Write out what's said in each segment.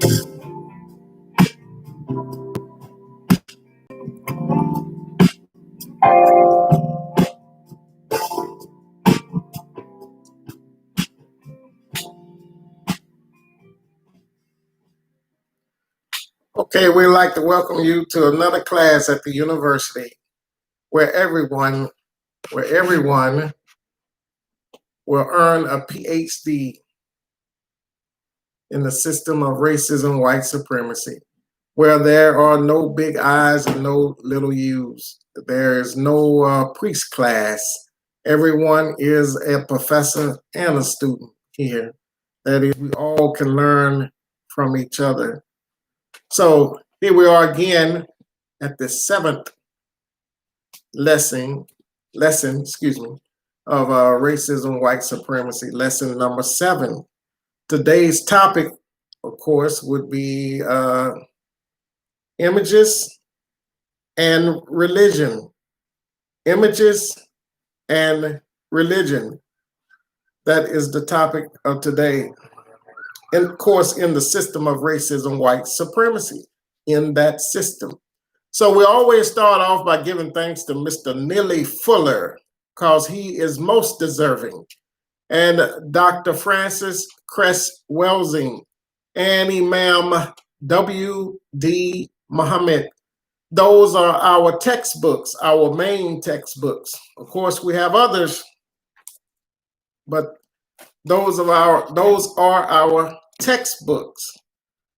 Okay, we'd like to welcome you to another class at the university where everyone will earn a PhD in the system of racism, white supremacy, where there are no big I's and no little U's. There is no priest class. Everyone is a professor and a student here. That is, we all can learn from each other. So here we are again at the seventh lesson, of racism, white supremacy, lesson number 7. Today's topic, of course, would be images and religion. Images and religion. That is the topic of today. And of course, in the system of racism, white supremacy, in that system. So we always start off by giving thanks to Mr. Neely Fuller, because he is most deserving, and Dr. Francis Cress Welsing, and Imam W.D. Muhammad. Those are our textbooks, our main textbooks. Of course, we have others, but those are our textbooks.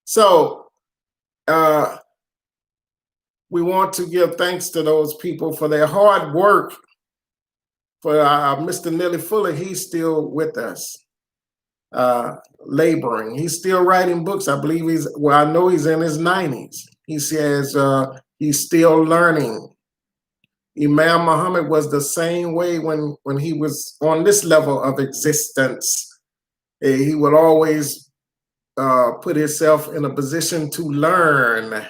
So we want to give thanks to those people for their hard work. For Mr. Neely Fuller, he's still with us, laboring. He's still writing books. I believe I know he's in his 90s. He says he's still learning. Imam Muhammad was the same way when he was on this level of existence. He would always put himself in a position to learn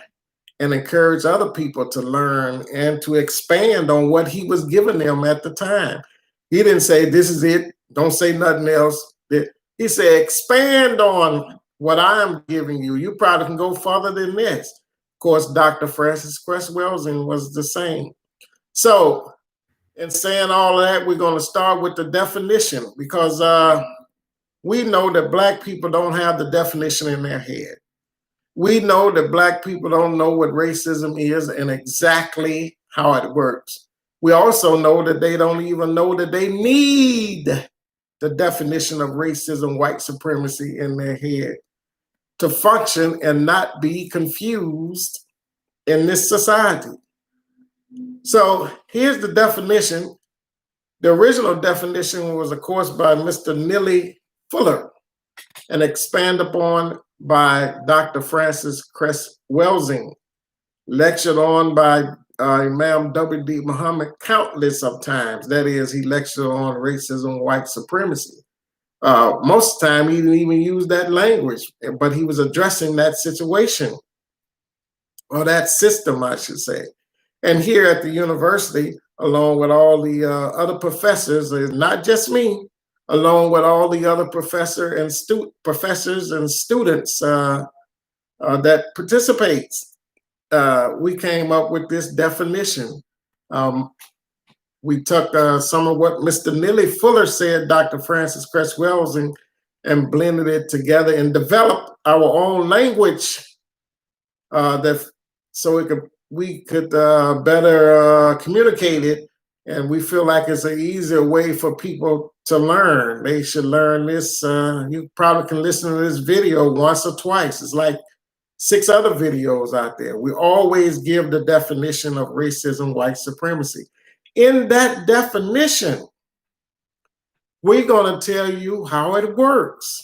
and encourage other people to learn and to expand on what he was giving them at the time. He didn't say, this is it, don't say nothing else. He said, expand on what I'm giving you. You probably can go further than this. Of course, Dr. Francis Cress Welsing was the same. So, in saying all of that, we're going to start with the definition, because we know that Black people don't have the definition in their head. We know that Black people don't know what racism is and exactly how it works. We also know that they don't even know that they need the definition of racism, white supremacy in their head to function and not be confused in this society. So here's the definition. The original definition was, of course, by Mr. Neely Fuller and expanded upon by Dr. Francis Cress Welsing, lectured on by Imam W.D. Muhammad countless of times. That is, he lectured on racism, white supremacy. Most of the time, he didn't even use that language, but he was addressing that situation, or that system, I should say. And here at the university, along with all the other professors, not just me, along with all the other professors and students that participates, we came up with this definition. We took some of what Mr. Neely Fuller said, Dr. Francis Cress Welsing, and blended it together and developed our own language so we could better communicate it. And we feel like it's an easier way for people to learn. They should learn this. You probably can listen to this video once or twice. It's like 6 other videos out there. We always give the definition of racism, white supremacy. In that definition, we're going to tell you how it works,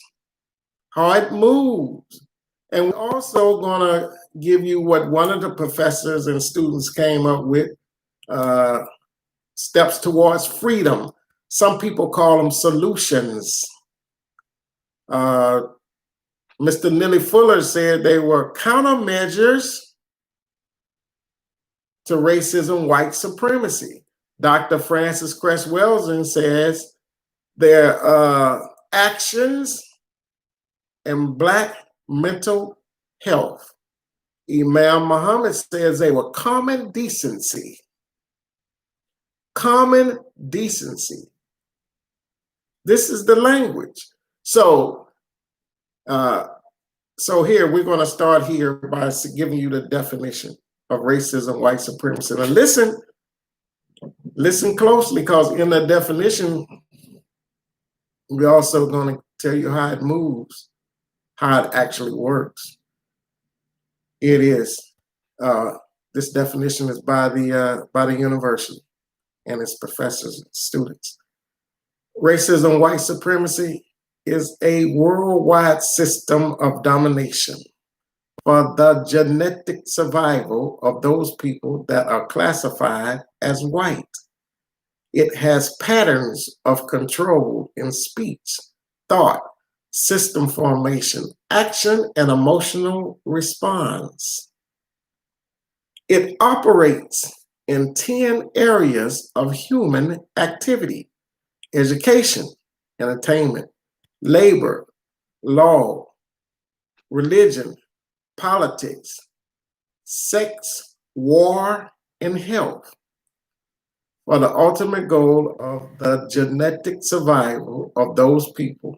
how it moves. And we're also going to give you what one of the professors and students came up with, steps towards freedom. Some people call them solutions. Mr. Neely Fuller said they were countermeasures to racism, white supremacy. Dr. Francis Cress Welsing says they're actions and Black mental health. Imam Muhammad says they were common decency. Common decency. This is the language. So here we're going to start here by giving you the definition of racism, white supremacy. Now listen closely, because in the definition, we're also going to tell you how it moves, how it actually works. It is, this definition is by the university and its professors and students. Racism, white supremacy is a worldwide system of domination for the genetic survival of those people that are classified as white. It has patterns of control in speech, thought, system formation, action, and emotional response. It operates in 10 areas of human activity: education, entertainment, labor, law, religion, politics, sex, war, and health, for the ultimate goal of the genetic survival of those people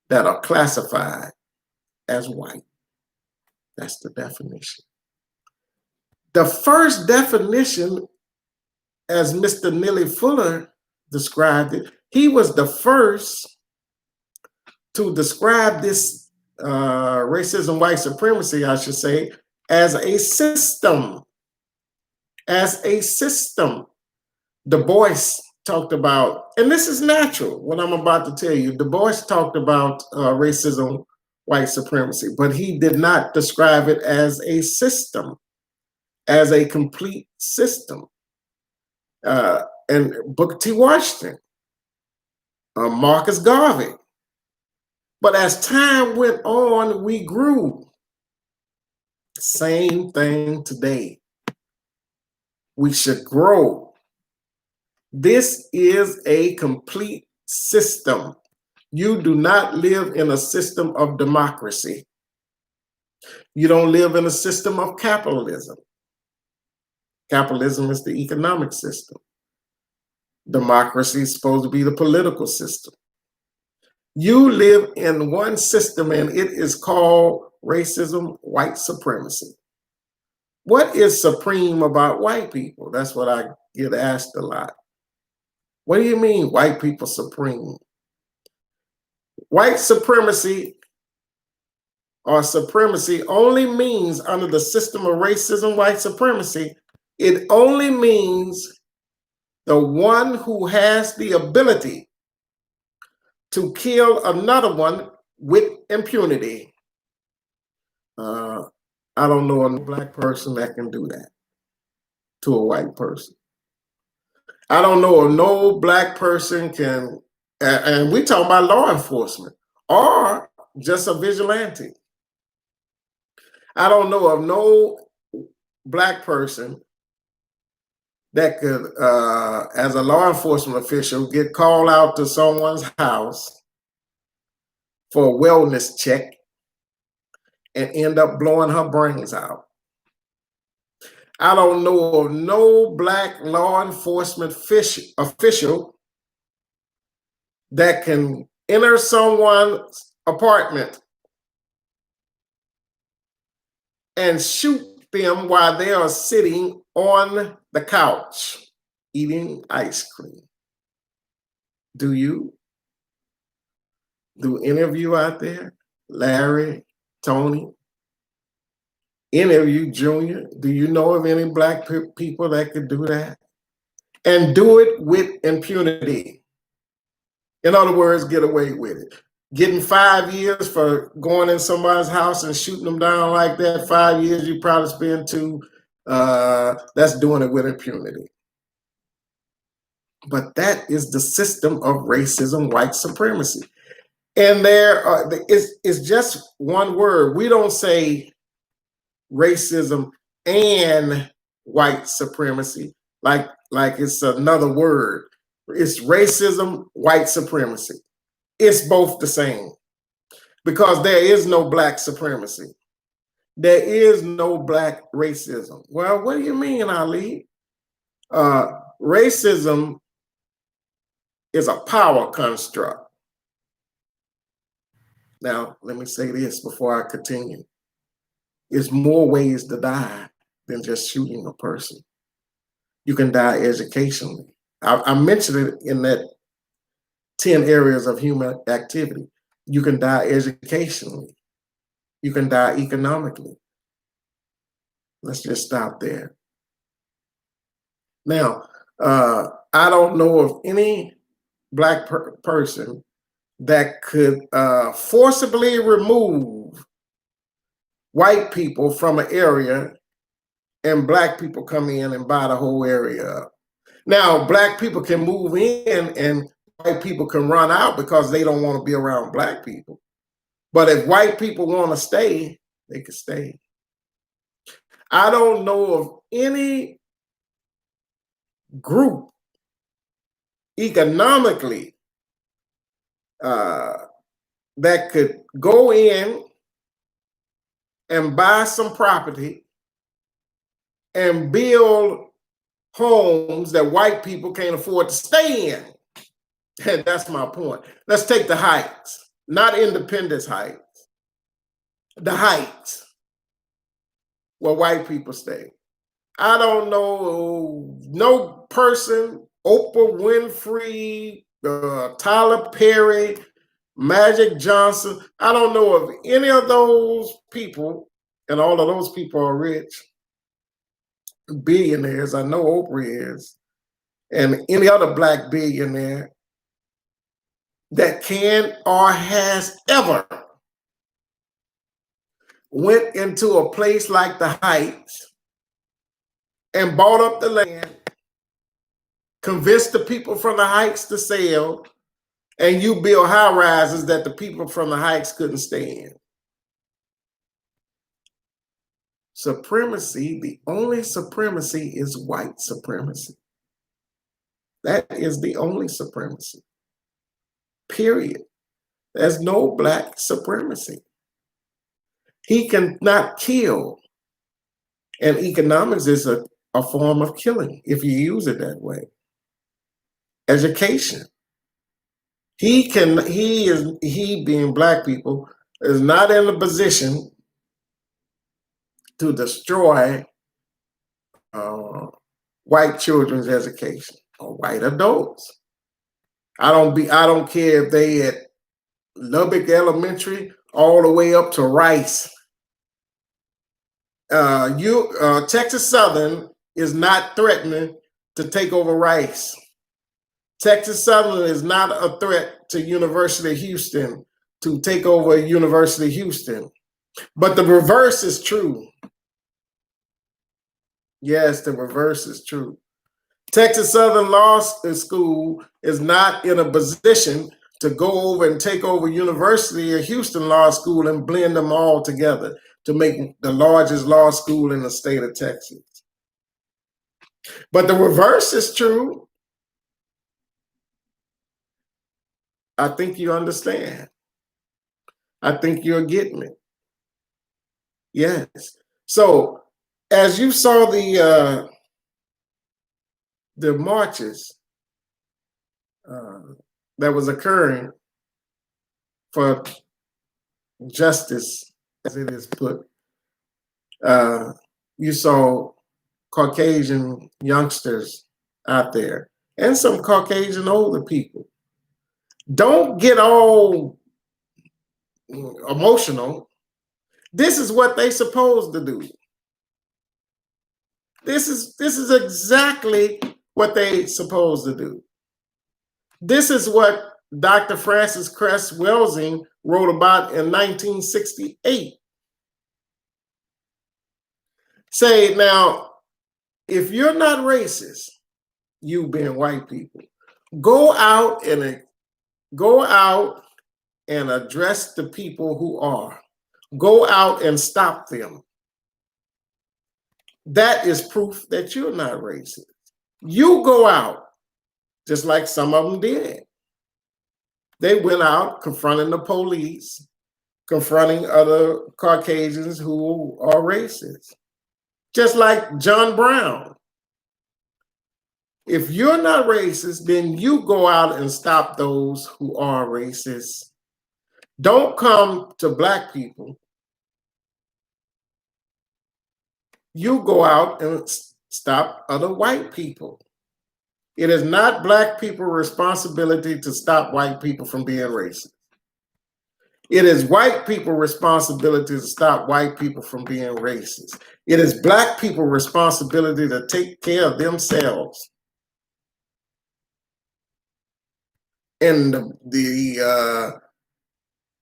that are classified as white. That's the definition. The first definition, as Mr. Neely Fuller described it, he was the first to describe this racism, white supremacy, I should say, as a system. As a system. Du Bois talked about, and this is natural, what I'm about to tell you. Du Bois talked about racism, white supremacy, but he did not describe it as a system, as a complete system. And Booker T. Washington, Marcus Garvey. But as time went on, we grew. Same thing today. We should grow. This is a complete system. You do not live in a system of democracy. You don't live in a system of capitalism. Capitalism is the economic system. Democracy is supposed to be the political system. You live in one system, and it is called racism, white supremacy. What is supreme about white people? That's what I get asked a lot. What do you mean white people supreme? White supremacy or supremacy only means, under the system of racism, white supremacy, it only means the one who has the ability to kill another one with impunity. I don't know a black person that can do that to a white person. I don't know of no black person can, and we talk about law enforcement or just a vigilante. I don't know of no black person that could, as a law enforcement official, get called out to someone's house for a wellness check and end up blowing her brains out. I don't know of no black law enforcement official that can enter someone's apartment and shoot them while they are sitting on the couch eating ice cream. Do you? Do any of you out there? Larry, Tony, any of you, Junior, do you know of any black people that could do that? And do it with impunity. In other words, get away with it. Getting 5 years for going in somebody's house and shooting them down like that, 5 years you probably spend too. That's doing it with impunity. But that is the system of racism, white supremacy. And it's just one word. We don't say racism and white supremacy like it's another word. It's racism, white supremacy. It's both the same, because there is no black supremacy. There is no black racism. Well, what do you mean, Ali? Racism is a power construct. Now, let me say this before I continue. There's more ways to die than just shooting a person. You can die educationally. I mentioned it in that 10 areas of human activity. You can die educationally. You can die economically. Let's just stop there. Now, I don't know of any black person that could forcibly remove white people from an area and black people come in and buy the whole area up. Now, black people can move in and white people can run out because they don't want to be around black people. But if white people want to stay, they can stay. I don't know of any group economically that could go in and buy some property and build homes that white people can't afford to stay in. And that's my point. Let's take the Heights, not Independence Heights, the Heights, where white people stay. I don't know no person, Oprah Winfrey, Tyler Perry, Magic Johnson. I don't know of any of those people, and all of those people are rich, billionaires. I know Oprah is, and any other black billionaire that can or has ever went into a place like the Heights and bought up the land, convinced the people from the Heights to sell, and you build high rises that the people from the Heights couldn't stay in. Supremacy, the only supremacy is white supremacy. That is the only supremacy. Period. There's no black supremacy. He cannot kill. And economics is a form of killing if you use it that way. Education. He being black people, is not in a position to destroy white children's education or white adults. I don't care if they at Lubbock Elementary all the way up to Rice. Texas Southern is not threatening to take over Rice. Texas Southern is not a threat to University of Houston to take over University of Houston. But the reverse is true. Yes, the reverse is true. Texas Southern Law School is not in a position to go over and take over University of Houston Law School and blend them all together to make the largest law school in the state of Texas. But the reverse is true. I think you understand. I think you're getting it. Yes. So as you saw the marches that was occurring for justice, as it is put, you saw Caucasian youngsters out there and some Caucasian older people. Don't get all emotional. This is what they supposed to do. This is exactly what they supposed to do. This is what Dr. Francis Cress Welsing wrote about in 1968. Say now, if you're not racist, you being white people, go out and address the people who are. Go out and stop them. That is proof that you're not racist. You go out, just like some of them did. They went out confronting the police, confronting other Caucasians who are racist. Just like John Brown. If you're not racist, then you go out and stop those who are racist. Don't come to Black people. You go out and stop other white people. It is not Black people's responsibility to stop white people from being racist. It is white people's responsibility to stop white people from being racist. It is Black people's responsibility to take care of themselves. And the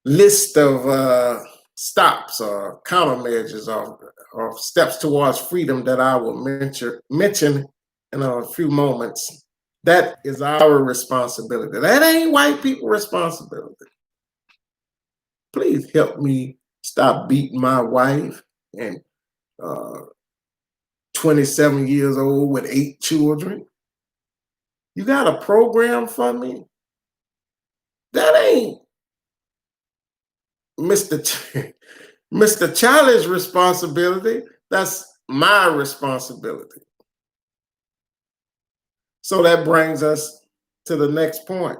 list of stops or countermeasures or steps towards freedom that I will mention in a few moments, that is our responsibility. That ain't white people's responsibility. Please help me stop beating my wife and 27 years old with 8 children. You got a program for me? That ain't Mr. Charlie's responsibility. That's my responsibility. So that brings us to the next point.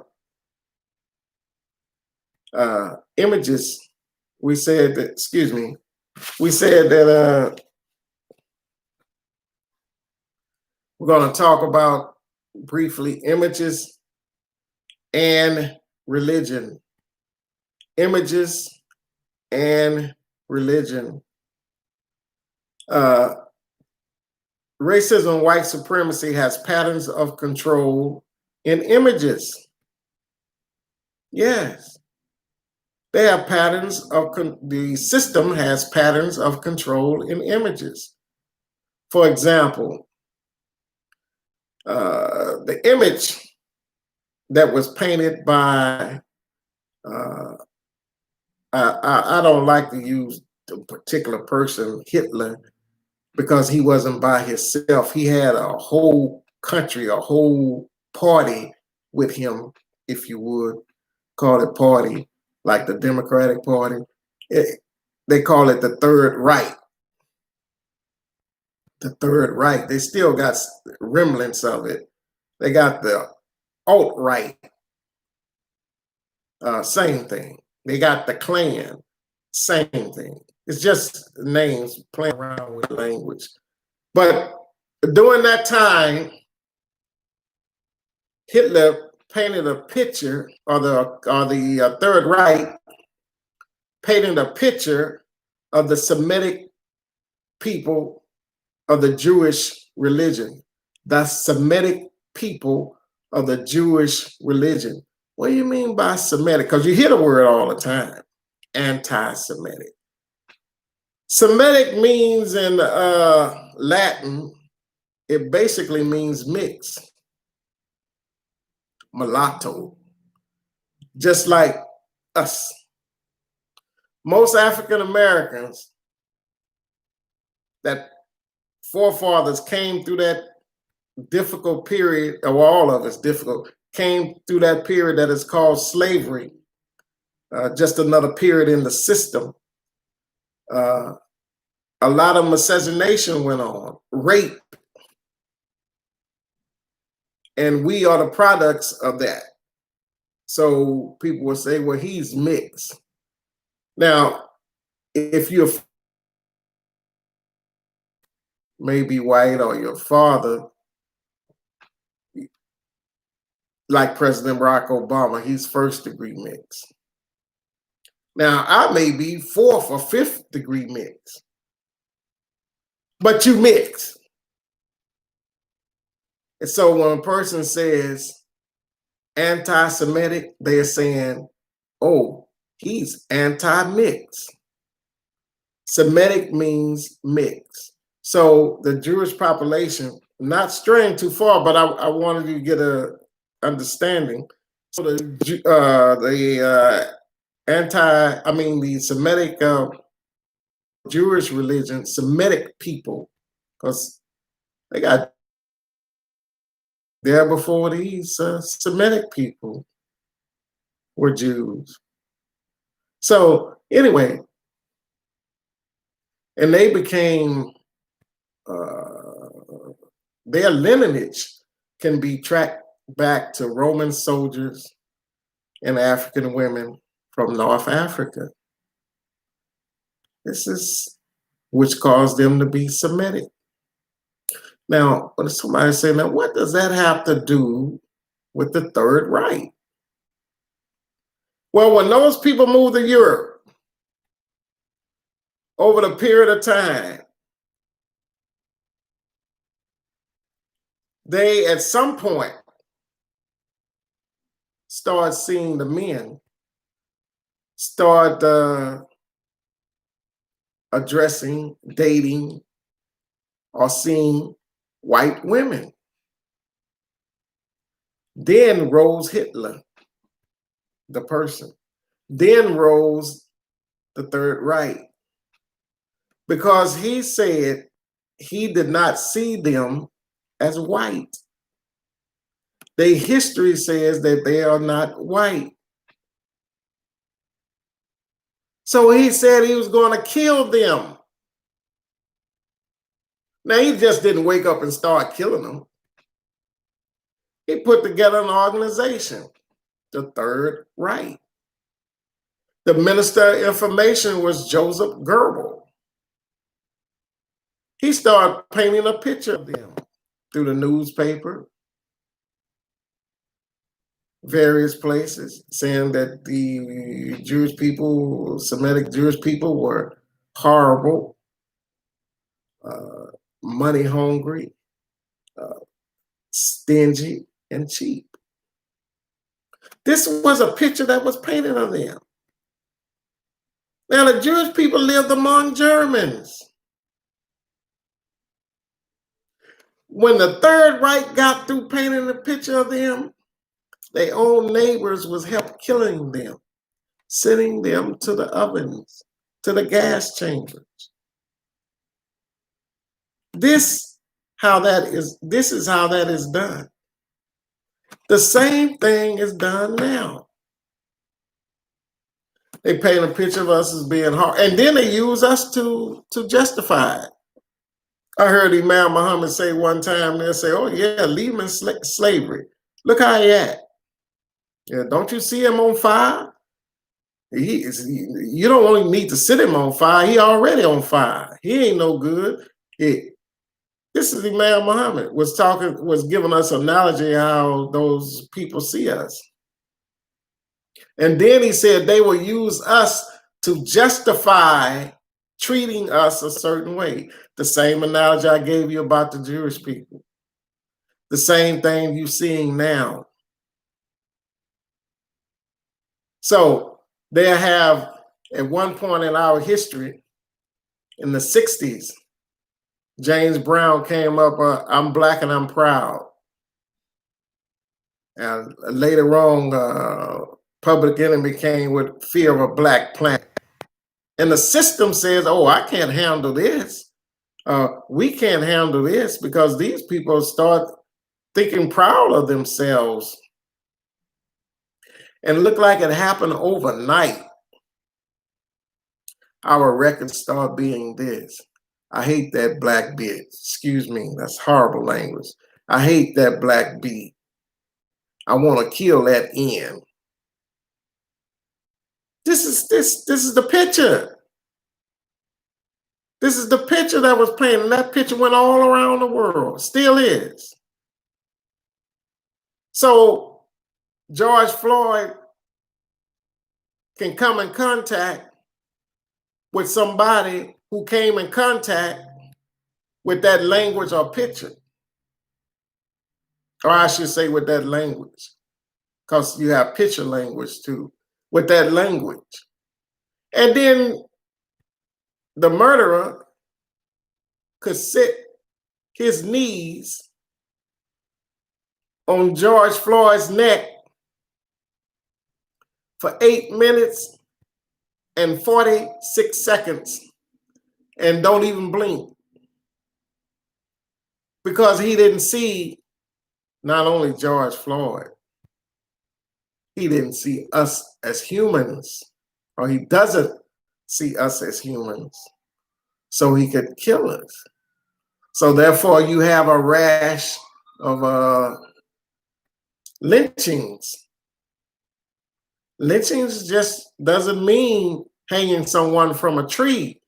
Images. We said that, we're going to talk about briefly images and religion. Images and religion. Racism and white supremacy has patterns of control in images. Yes. They have patterns of, the system has patterns of control in images. For example, the image that was painted by, I don't like to use the particular person, Hitler, because he wasn't by himself. He had a whole country, a whole party with him, if you would call it party, like the Democratic Party. They call it the Third Reich. The Third Reich. They still got remnants of it. They got the alt-right. Same thing. They got the Klan. Same thing. It's just names playing around with language. But during that time, Hitler painted a picture, or the Third Reich painted a picture of the Semitic people of the Jewish religion. The Semitic people of the Jewish religion. What do you mean by Semitic? Because you hear the word all the time, anti-Semitic. Semitic means in Latin, it basically means mixed, mulatto, just like us. Most African Americans, that forefathers came through that difficult period, or all of us difficult, came through that period that is called slavery, just another period in the system. A lot of miscegenation went on, rape, and we are the products of that. So people will say, well, he's mixed. Now, if you're maybe white or your father, like President Barack Obama, he's first degree mixed. Now, I may be fourth or fifth degree mixed, but you mix. And so when a person says anti-Semitic, they're saying, oh, he's anti-mix. Semitic means mix. So the Jewish population, not straying too far, but I wanted you to get a understanding. So the Semitic Jewish religion, Semitic people, because they got there before these Semitic people were Jews. So Anyway, and they became, uh, their lineage can be tracked back to Roman soldiers and African women from North Africa. This is which caused them to be Semitic. Now, when somebody say, now, what does that have to do with the Third Reich? Well, when those people moved to Europe over the period of time, they at some point start seeing the men start addressing, dating, or seeing white women. Then rose Hitler, the person. Then rose the Third Reich, because he said he did not see them as white. Their history says that they are not white. So he said he was going to kill them. Now, he just didn't wake up and start killing them. He put together an organization, the Third Reich. The Minister of Information was Joseph Goebbels. He started painting a picture of them through the newspaper, various places, saying that the Jewish people, Semitic Jewish people, were horrible, money hungry, stingy, and cheap. This was a picture that was painted of them. Now, the Jewish people lived among Germans. When the Third Reich got through painting a picture of them, their own neighbors was help killing them, sending them to the ovens, to the gas chambers. This is how that is done. The same thing is done now. They paint a picture of us as being hard, and then they use us to justify it. I heard Imam Muhammad say one time, they'll say, oh yeah, leave him in slavery. Look how he act. Yeah, don't you see him on fire? You don't only need to sit him on fire, he already on fire. He ain't no good. This is Imam Muhammad was giving us an analogy how those people see us. And then he said they will use us to justify treating us a certain way. The same analogy I gave you about the Jewish people. The same thing you're seeing now. So they have, at one point in our history, in the 60s, James Brown came up, I'm black and I'm proud. And later on, Public Enemy came with Fear of a Black Planet. And the system says, oh, I can't handle this. We can't handle this, because these people start thinking proud of themselves. And look like it happened overnight. Our records start being this. I hate that black bitch. Excuse me, that's horrible language. I hate that black beat. I want to kill that N. This is the picture. This is the picture that was painted, and that picture went all around the world, still is. So George Floyd can come in contact with somebody who came in contact with that language or picture. Or I should say with that language, because you have picture language too, with that language. And then the murderer could sit his knees on George Floyd's neck for 8 minutes and 46 seconds and don't even blink, because he didn't see not only George Floyd, he didn't see us as humans, or he doesn't see us as humans, so he could kill us. So therefore, you have a rash of lynchings. Lynchings just doesn't mean hanging someone from a tree.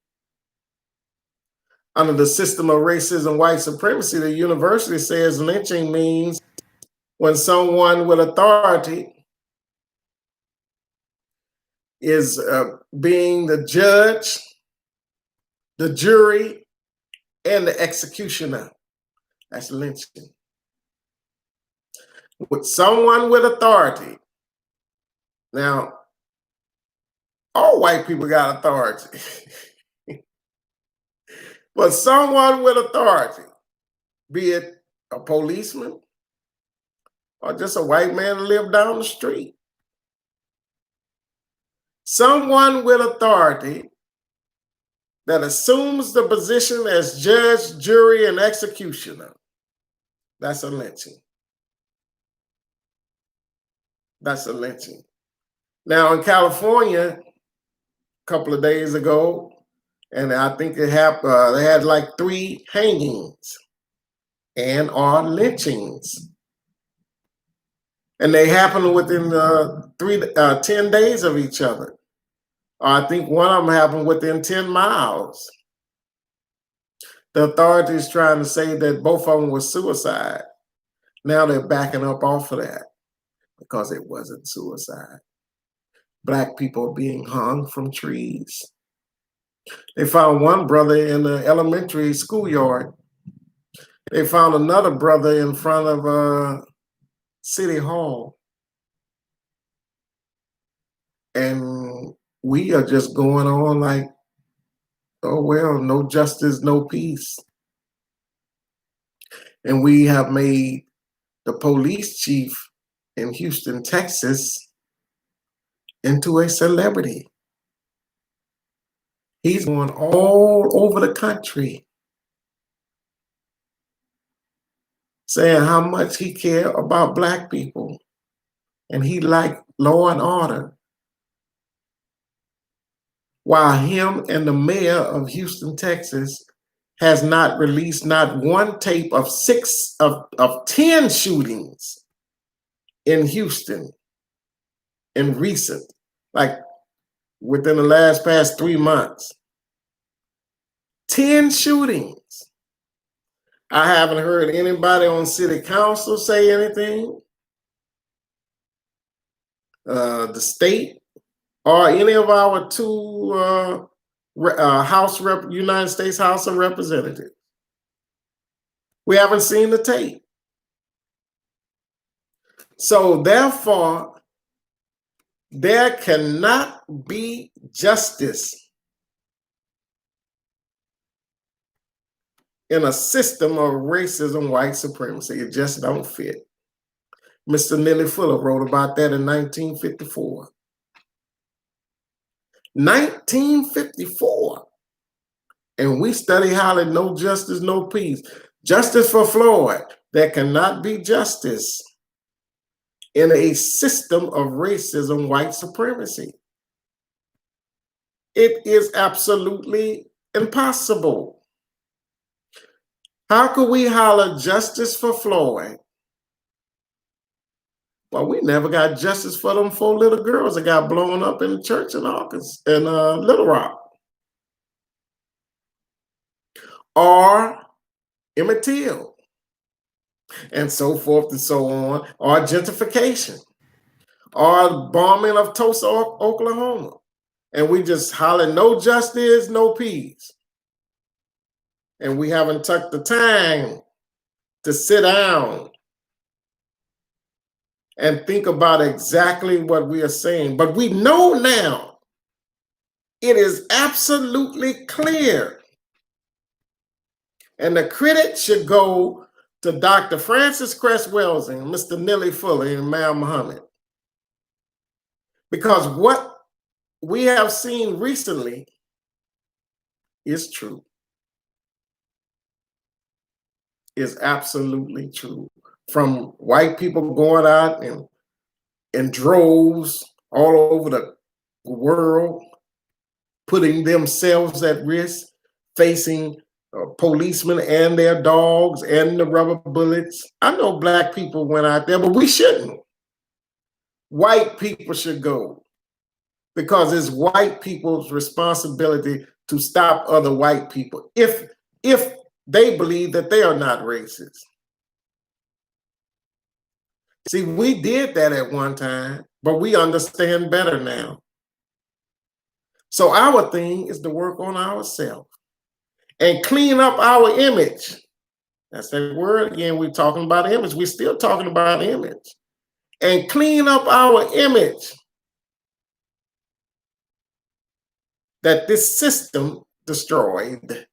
Under the system of racism, white supremacy, the university says lynching means when someone with authority is being the judge, the jury, and the executioner. That's lynching. With someone with authority. Now, all white people got authority. But someone with authority, be it a policeman or just a white man who lived down the street. Someone with authority that assumes the position as judge, jury, and executioner. That's a lynching. That's a lynching. Now in California, a couple of days ago, and I think they had like 3 hangings and or lynchings. And they happened within 10 days of each other. I think one of them happened within 10 miles. The authorities trying to say that both of them were suicide. Now they're backing up off of that because it wasn't suicide. Black people being hung from trees. They found one brother in the elementary schoolyard. They found another brother in front of City Hall. And we are just going on like, oh, well, no justice, no peace. And we have made the police chief in Houston, Texas, into a celebrity. He's going all over the country saying how much he cared about Black people and he liked law and order. While him and the mayor of Houston, Texas, has not released not one tape of 10 shootings in Houston in recent, like within the past 3 months. 10 shootings. I haven't heard anybody on city council say anything, the state, or any of our 2 United States House of Representatives. We haven't seen the tape. So therefore, there cannot be justice in a system of racism, white supremacy. It just don't fit. Mr. Neely Fuller wrote about that in 1954. 1954. And we study how that no justice, no peace. Justice for Floyd. There cannot be justice in a system of racism, white supremacy. It is absolutely impossible. How could we holler justice for Floyd? Well, we never got justice for them 4 little girls that got blown up in the church in Little Rock. Or Emmett Till, and so forth and so on, or gentrification, or bombing of Tulsa, Oklahoma. And we just holler, no justice, no peace. And we haven't took the time to sit down and think about exactly what we are saying. But we know now, it is absolutely clear. And the credit should go to Dr. Francis Cress Welsing, Mr. Neely Fuller, and Imam Muhammad. Because what we have seen recently is true. Is absolutely true. From white people going out in droves all over the world, putting themselves at risk, facing policemen and their dogs and the rubber bullets. I know black people went out there, but we shouldn't. White people should go because it's white people's responsibility to stop other white people if they believe that they are not racist. See, we did that at one time, but we understand better now. So our thing is to work on ourselves and clean up our image. That's that word again. We're talking about image. We're still talking about image. And clean up our image that this system destroyed.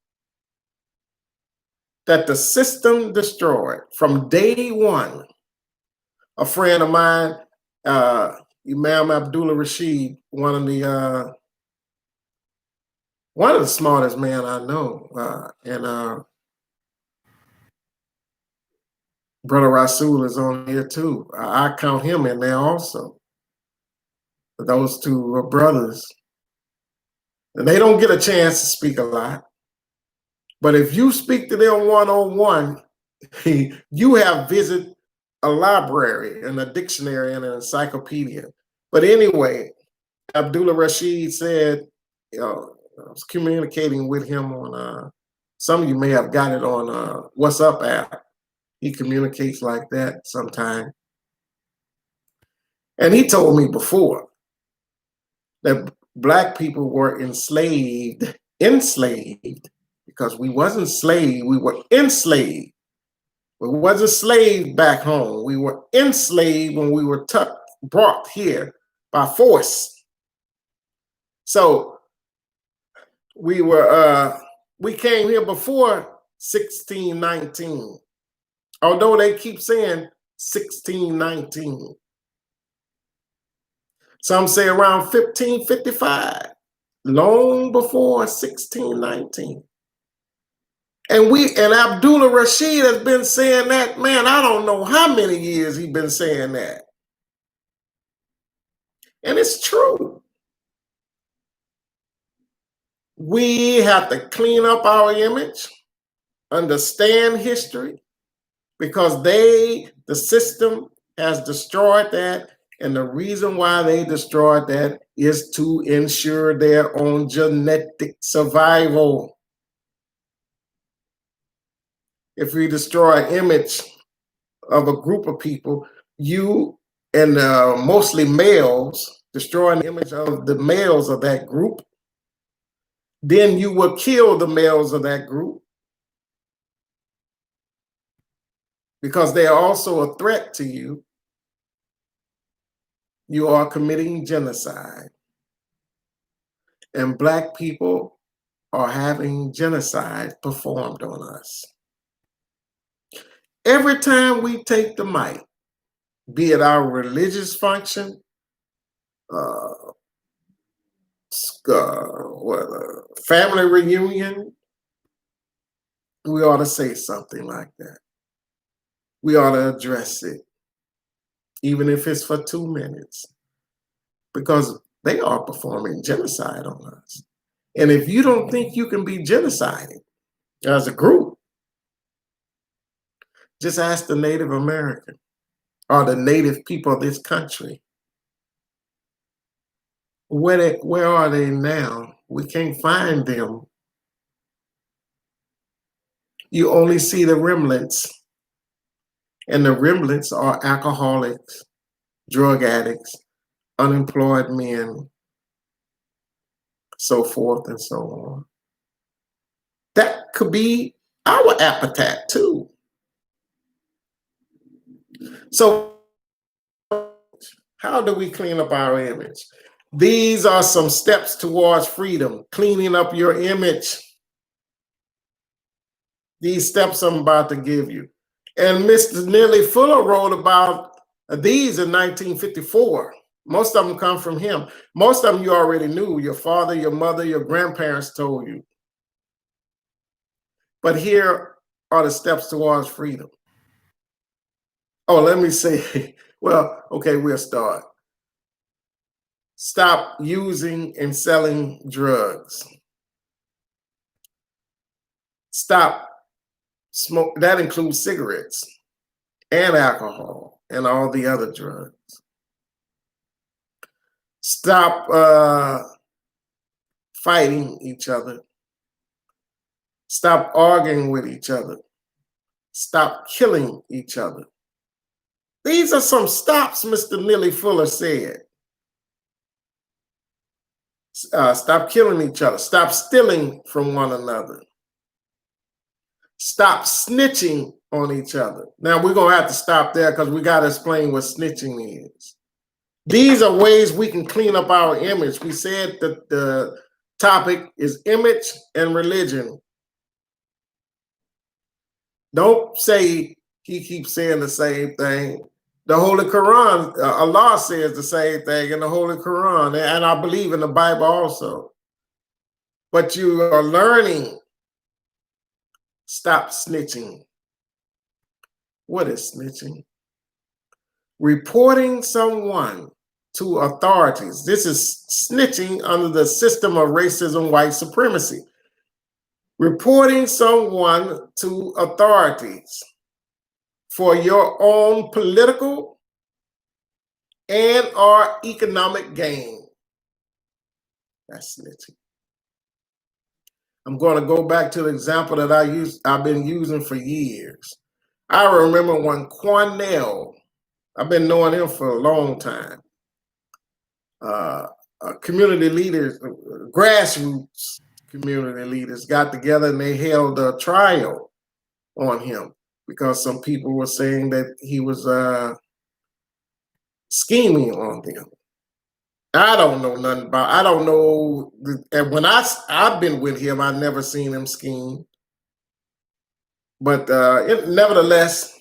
That the system destroyed from day one. A friend of mine, Imam Abdullah Rashid, one of the smartest men I know, and Brother Rasul is on here too. I count him in there also. Those two brothers, and they don't get a chance to speak a lot. But if you speak to them one-on-one, you have visited a library and a dictionary and an encyclopedia. But anyway, Abdullah Rashid said, I was communicating with him on, some of you may have got it on WhatsApp app. He communicates like that sometime. And he told me before that black people were enslaved, because we wasn't slave, we were enslaved. We wasn't slave back home. We were enslaved when we were brought here by force. So we came here before 1619, although they keep saying 1619. Some say around 1555, long before 1619. And Abdullah Rashid has been saying that, man, I don't know how many years he's been saying that. And it's true. We have to clean up our image, understand history, because the system has destroyed that. And the reason why they destroyed that is to ensure their own genetic survival. If we destroy an image of a group of people, you and mostly males, destroy an image of the males of that group, then you will kill the males of that group because they are also a threat to you. You are committing genocide. And black people are having genocide performed on us. Every time we take the mic, be it our religious function, family reunion, we ought to say something like that. We ought to address it, even if it's for 2 minutes, because they are performing genocide on us. And if you don't think you can be genocided as a group, just ask the Native American or the native people of this country. Where are they now? We can't find them. You only see the remnants. And the remnants are alcoholics, drug addicts, unemployed men, so forth and so on. That could be our appetite too. So how do we clean up our image? These are some steps towards freedom, cleaning up your image. These steps I'm about to give you. And Mr. Neely Fuller wrote about these in 1954. Most of them come from him. Most of them you already knew. Your father, your mother, your grandparents told you. But here are the steps towards freedom. Oh, let me say, well, okay, we'll start. Stop using and selling drugs. Stop smoke. That includes cigarettes and alcohol and all the other drugs. Stop fighting each other. Stop arguing with each other. Stop killing each other. These are some stops Mr. Neely Fuller said. Stop killing each other. Stop stealing from one another. Stop snitching on each other. Now, we're going to have to stop there because we got to explain what snitching is. These are ways we can clean up our image. We said that the topic is image and religion. Don't say he keeps saying the same thing. The Holy Quran, Allah says the same thing in the Holy Quran, and I believe in the Bible also. But you are learning. Stop snitching. What is snitching? Reporting someone to authorities. This is snitching under the system of racism, white supremacy. Reporting someone to authorities for your own political and or economic gain. That's snitching. I'm going to go back to the example that I've been using for years. I remember when Cornell, I've been knowing him for a long time, community leaders, grassroots community leaders got together and they held a trial on him because some people were saying that he was scheming on them. I don't know nothing about. I don't know. And when I've been with him, I've never seen him scheme. But nevertheless,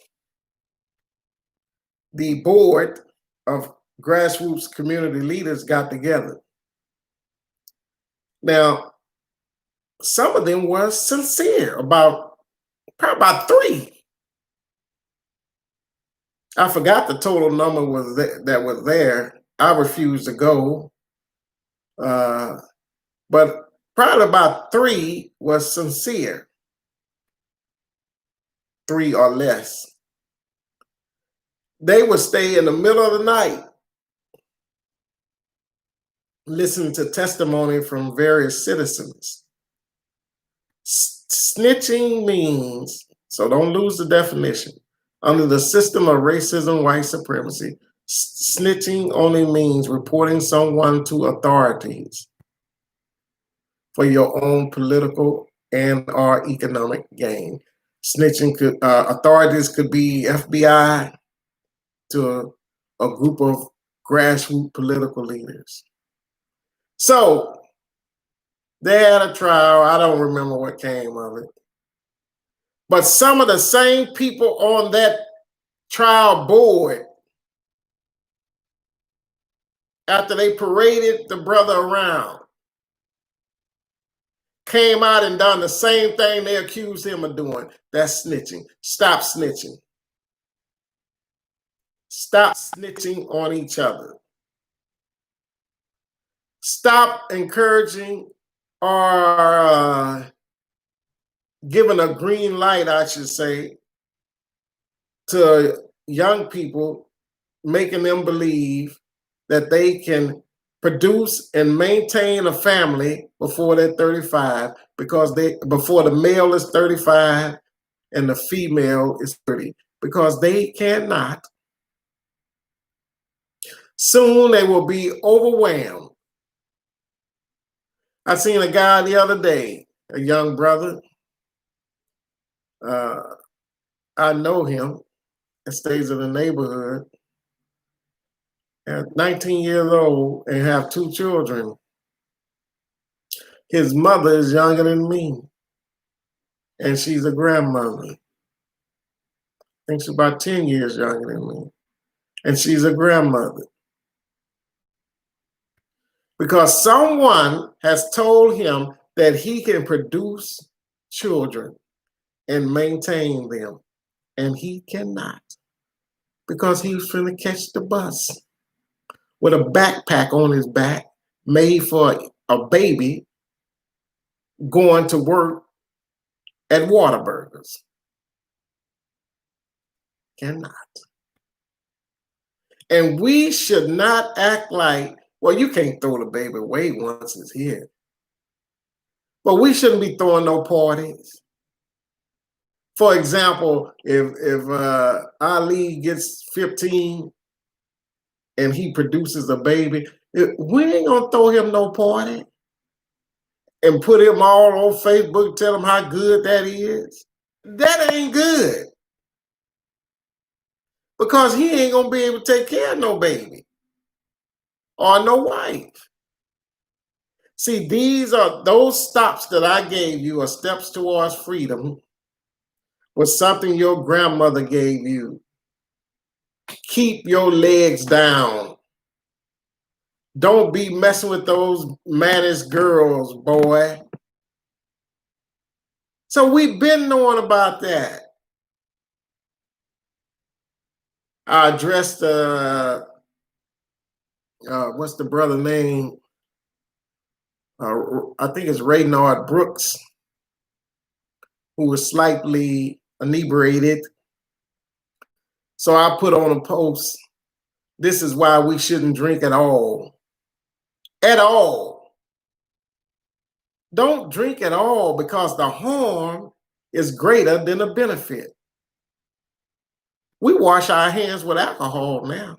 the board of grassroots community leaders got together. Now, some of them were sincere probably about 3. I forgot the total number that was there. I refused to go. But probably about 3 was sincere. 3 or less. They would stay in the middle of the night, listen to testimony from various citizens. Snitching means, so don't lose the definition, under the system of racism, white supremacy, snitching only means reporting someone to authorities for your own political and or economic gain. Snitching authorities could be FBI to a group of grassroots political leaders. So they had a trial. I don't remember what came of it. But some of the same people on that trial board, after they paraded the brother around, came out and done the same thing they accused him of doing. That's snitching. Stop snitching. Stop snitching on each other. Stop encouraging or giving a green light, I should say, to young people, making them believe that they can produce and maintain a family before they're 35, because before the male is 35 and the female is 30, because they cannot. Soon they will be overwhelmed. I seen a guy the other day, a young brother. I know him and stays in the neighborhood. At 19 years old and have 2 children. His mother is younger than me, and she's a grandmother. I think she's about 10 years younger than me, and she's a grandmother. Because someone has told him that he can produce children and maintain them, and he cannot, because he's finna catch the bus with a backpack on his back made for a baby going to work at Whataburgers? Cannot. And we should not act like, well, you can't throw the baby away once it's here. But we shouldn't be throwing no parties. For example, if Ali gets 15 and he produces a baby, we ain't gonna throw him no party and put him all on Facebook, tell him how good that is. That ain't good. Because he ain't gonna be able to take care of no baby or no wife. See, these are those stops that I gave you are steps towards freedom, was something your grandmother gave you. Keep your legs down. Don't be messing with those mannish girls, boy. So we've been knowing about that. I addressed what's the brother name? I think it's Raynard Brooks, who was slightly inebriated. So I put on a post, this is why we shouldn't drink at all. At all. Don't drink at all because the harm is greater than the benefit. We wash our hands with alcohol now.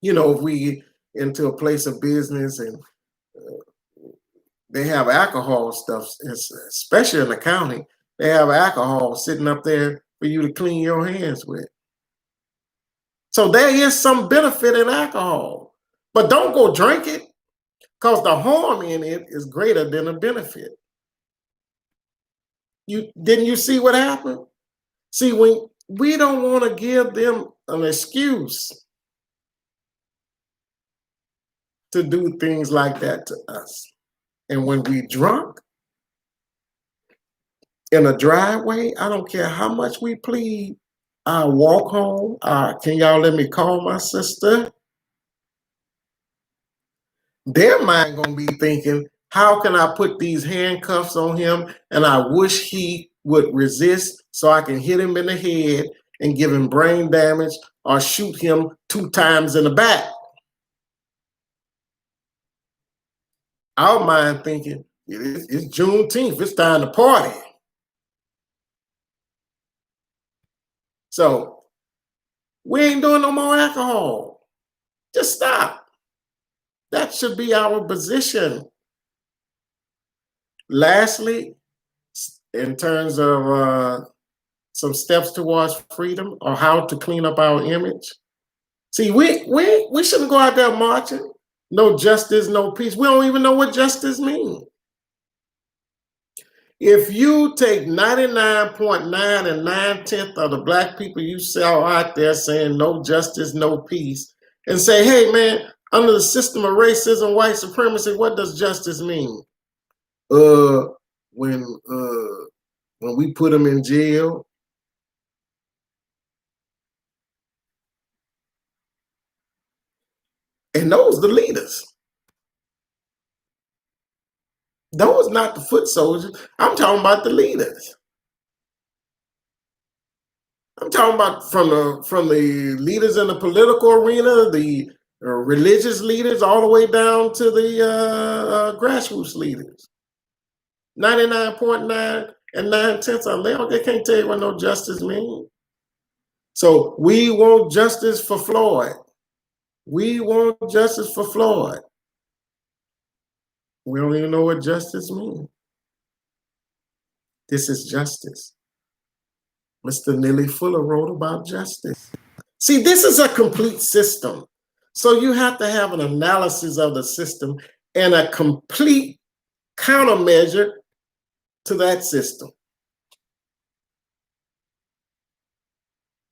You know, if we into a place of business and they have alcohol stuff, especially in the county, they have alcohol sitting up there for you to clean your hands with. So there is some benefit in alcohol, but don't go drink it because the harm in it is greater than the benefit. Didn't you see what happened? See, when we don't want to give them an excuse to do things like that to us. And when we drunk in a driveway, I don't care how much we plead, I walk home. Can y'all let me call my sister? Their mind gonna be thinking, how can I put these handcuffs on him? And I wish he would resist so I can hit him in the head and give him brain damage or shoot him 2 times in the back. Our mind thinking, it's Juneteenth, it's time to party. So we ain't doing no more alcohol. Just stop. That should be our position. Lastly, in terms of some steps towards freedom or how to clean up our image. See, we shouldn't go out there marching. No justice, no peace. We don't even know what justice means. If you take 99.9 and 9/10 of the black people you saw out there saying no justice, no peace, and say, hey man, under the system of racism, white supremacy, what does justice mean? When we put them in jail, and those the leaders. Those not the foot soldiers. I'm talking about the leaders. I'm talking about from the leaders in the political arena, the religious leaders, all the way down to the grassroots leaders. 99.9 and 9/10 of them, they can't tell you what no justice means. So we want justice for Floyd. We want justice for Floyd. We don't even know what justice means. This is justice. Mr. Neely Fuller wrote about justice. See, this is a complete system. So you have to have an analysis of the system and a complete countermeasure to that system.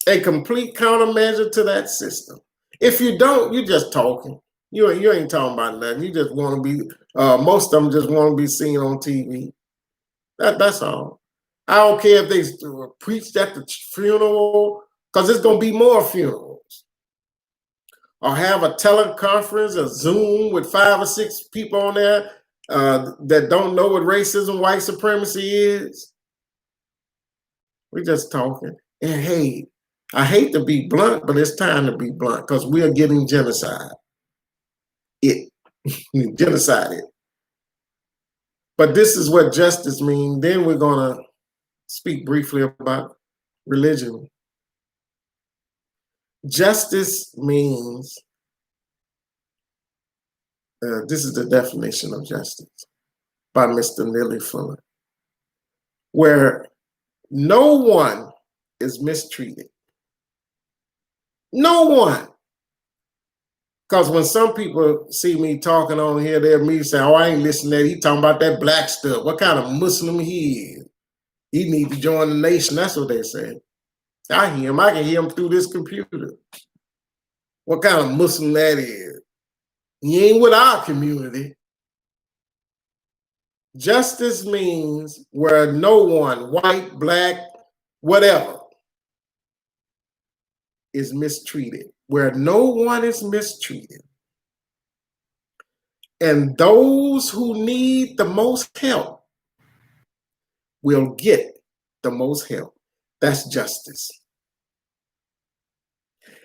A complete countermeasure to that system. If you don't, you're just talking. You ain't talking about nothing. You just want to be, most of them just want to be seen on TV. That's all. I don't care if they preached at the funeral, because there's going to be more funerals. or have a teleconference, a Zoom with 5 or 6 people on there that don't know what racism, white supremacy is. We're just talking. And hey, I hate to be blunt, but it's time to be blunt because we are getting genocide. Genocided. But this is what justice means. Then we're going to speak briefly about religion. Justice means, this is the definition of justice by Mr. Neely Fuller, where no one is mistreated. No one. Because when some people see me talking on here, they'll me say, oh, I ain't listening to that. He talking about that black stuff. What kind of Muslim he is? He need to join the nation. That's what they say. I hear him. I can hear him through this computer. What kind of Muslim that is? He ain't with our community. Justice means where no one, white, black, whatever, is mistreated. Where no one is mistreated. And those who need the most help will get the most help. That's justice.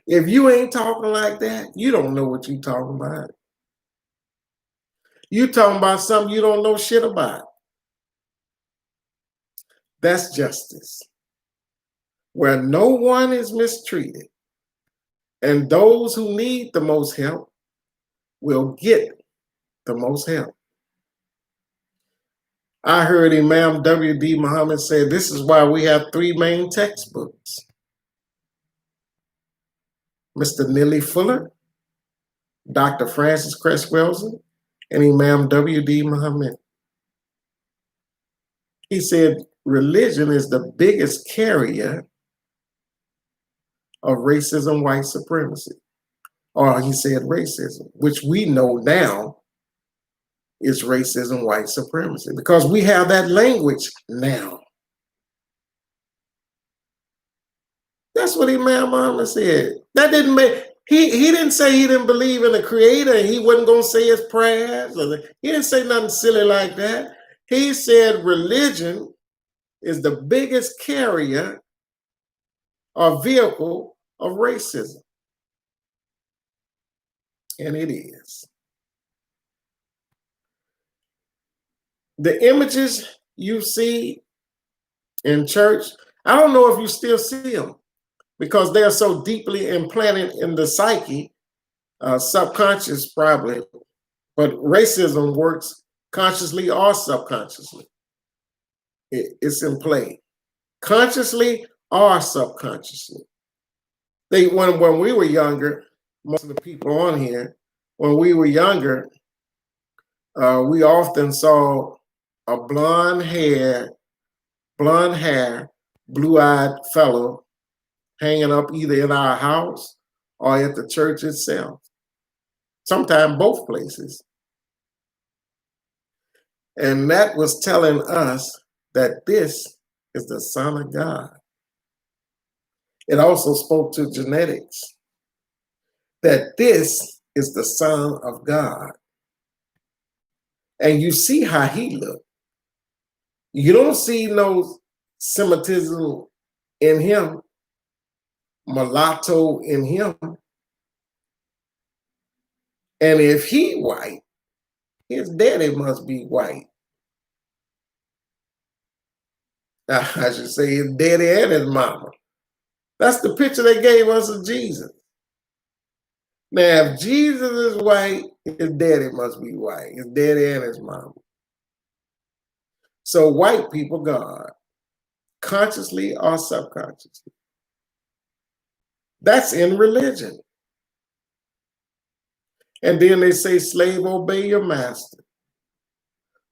If you ain't talking like that, you don't know what you're talking about. You talking about something you don't know shit about. That's justice. Where no one is mistreated. And those who need the most help will get the most help. I heard Imam W.D. Muhammad say this is why we have 3 main textbooks. Mr. Neely Fuller, Dr. Francis Cress Welsing, and Imam W.D. Muhammad. He said religion is the biggest carrier of racism, white supremacy. Or he said racism, which we know now is racism, white supremacy, because we have that language now. That's what Imam Muhammad said. That didn't make, he didn't say he didn't believe in the creator and he wasn't going to say his prayers. He didn't say nothing silly like that. He said religion is the biggest carrier or vehicle of racism. And it is. The images you see in church, I don't know if you still see them because they are so deeply implanted in the psyche, subconscious probably, but racism works consciously or subconsciously. It's in play, consciously or subconsciously. When we were younger, most of the people on here, when we were younger, we often saw a blonde hair, blue-eyed fellow hanging up either in our house or at the church itself. Sometimes both places. And that was telling us that this is the Son of God. It also spoke to genetics, that this is the Son of God. And you see how he looked. You don't see no Semitism in him, mulatto in him. And if he white, his daddy must be white. I should say his daddy and his mama. That's the picture they gave us of Jesus. Now, if Jesus is white, his daddy must be white, his daddy and his mama. So white people, God, consciously or subconsciously. That's in religion. And then they say, slave, obey your master.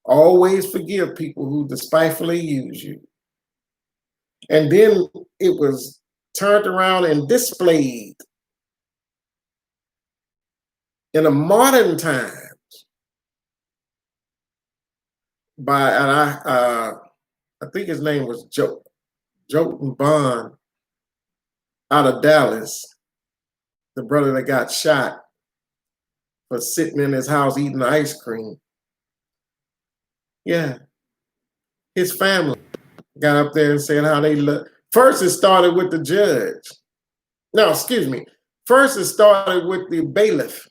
Always forgive people who despitefully use you. And then it was turned around and displayed in a modern times by, and I think his name was Joten Bond out of Dallas. the brother that got shot for sitting in his house eating ice cream. Yeah, his family got up there and said how they look. First, it started with the judge. No, excuse me. First, it started with the bailiff.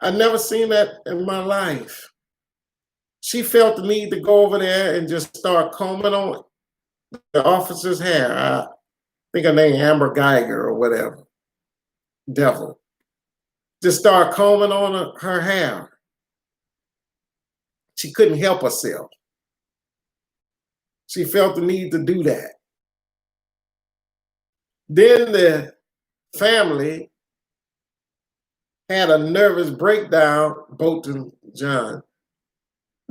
I never seen that in my life. She felt the need to go over there and just start combing on the officer's hair. I think her name Amber Geiger or whatever. Devil. Just start combing on her hair. She couldn't help herself. She felt the need to do that. Then the family had a nervous breakdown, Bolton John.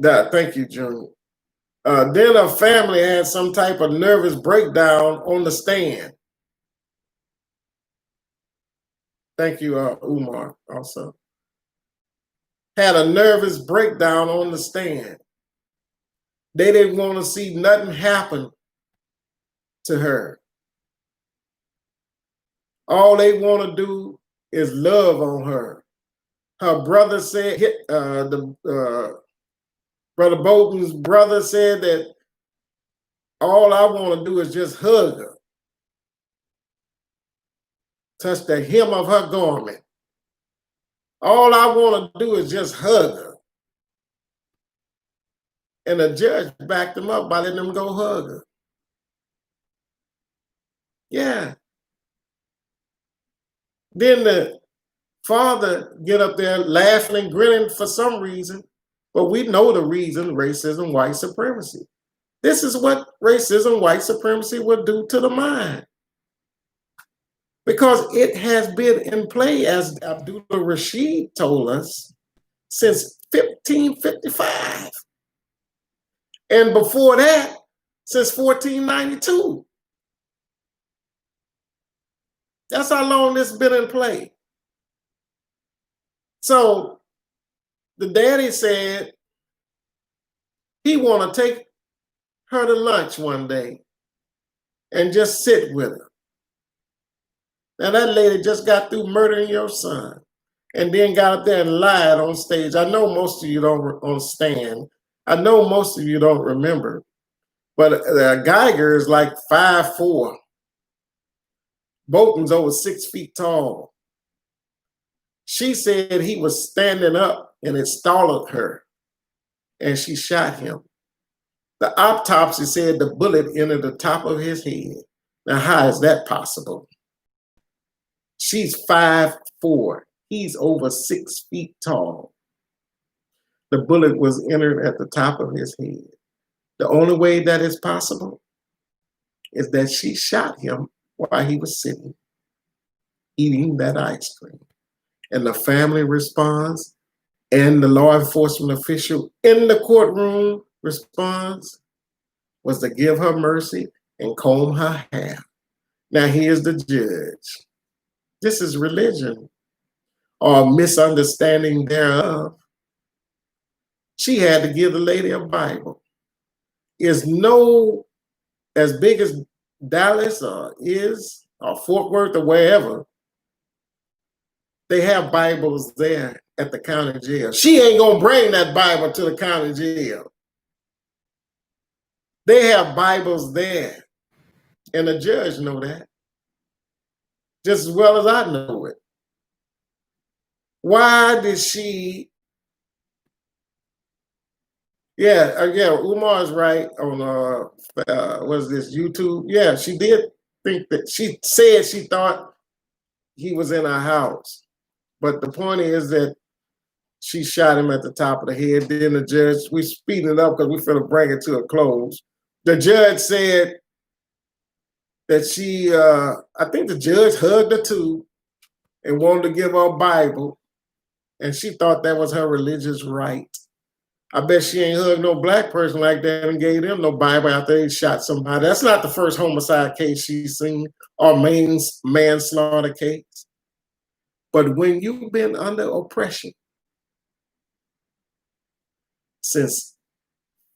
Thank you, Junior. Then her family had some type of nervous breakdown on the stand. Thank you, Umar, also. Had a nervous breakdown on the stand. They didn't want to see nothing happen to her. All they want to do is love on her. Her brother said, Brother Bolton's brother said that all I want to do is just hug her. Touch the hem of her garment. All I want to do is just hug her. And the judge backed him up by letting him go hug her. Yeah. Then the father get up there laughing and grinning for some reason, but we know the reason: racism, white supremacy. This is what racism, white supremacy will do to the mind. Because it has been in play, as Abdullah Rashid told us, since 1555. And before that, since 1492. That's how long this has been in play. So the daddy said he want to take her to lunch one day and just sit with her. Now that lady just got through murdering your son and then got up there and lied on stage. I know most of you don't understand. I know most of you don't remember. But Geiger is like 5'4". Bolton's over 6 feet tall. She said he was standing up and it startled her, and she shot him. The autopsy said the bullet entered the top of his head. Now, how is that possible? She's 5'4". He's over 6 feet tall. The bullet was entered at the top of his head. The only way that is possible is that she shot him while he was sitting, eating that ice cream. And the family responds, and the law enforcement official in the courtroom responds, was to give her mercy and comb her hair. Now here's the judge. This is religion, or misunderstanding thereof. She had to give the lady a Bible. Is no, as big as Dallas or Fort Worth or wherever, they have Bibles there at the county jail. She ain't gonna bring that Bible to the county jail. They have Bibles there, and the judge know that just as well as I know it. Why did she? Yeah, Umar's right on what is this, YouTube? Yeah, she did think that, she said she thought he was in her house. But the point is that she shot him at the top of the head. Then the judge, we speeding it up because we finna bring it to a close. The judge said that she, I think the judge hugged her too and wanted to give her a Bible. And she thought that was her religious right. I bet she ain't hugged no black person like that and gave them no Bible after they shot somebody. That's not the first homicide case she's seen or manslaughter case. But when you've been under oppression since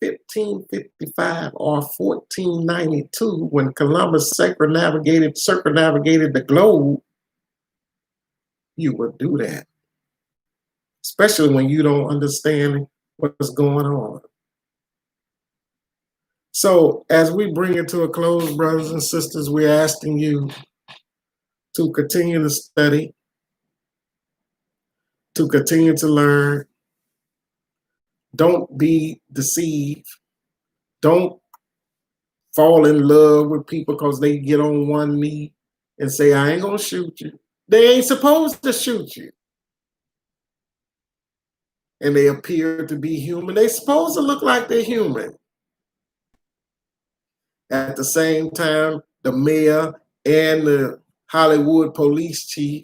1555 or 1492 when Columbus circumnavigated the globe, you would do that. Especially when you don't understand what's going on. So as we bring it to a close, brothers and sisters, we're asking you to continue to study, to continue to learn. Don't be deceived. Don't fall in love with people because they get on one knee and say, I ain't gonna shoot you. They ain't supposed to shoot you. And they appear to be human. They're supposed to look like they're human. At the same time, the mayor and the Hollywood police chief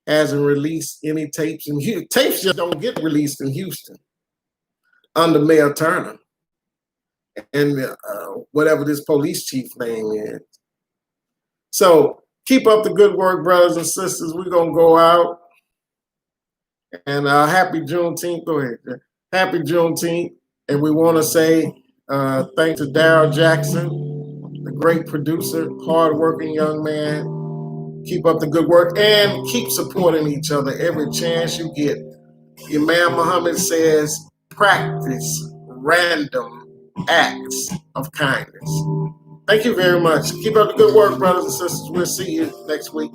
hasn't released any tapes. And tapes just don't get released in Houston under Mayor Turner and whatever this police chief name is. So keep up the good work, brothers and sisters. We're going to go out. And happy Juneteenth. Go ahead. Happy Juneteenth. And we want to say thanks to Darryl Jackson, the great producer, hardworking young man. Keep up the good work and keep supporting each other every chance you get. Imam Muhammad says, practice random acts of kindness. Thank you very much. Keep up the good work, brothers and sisters. We'll see you next week.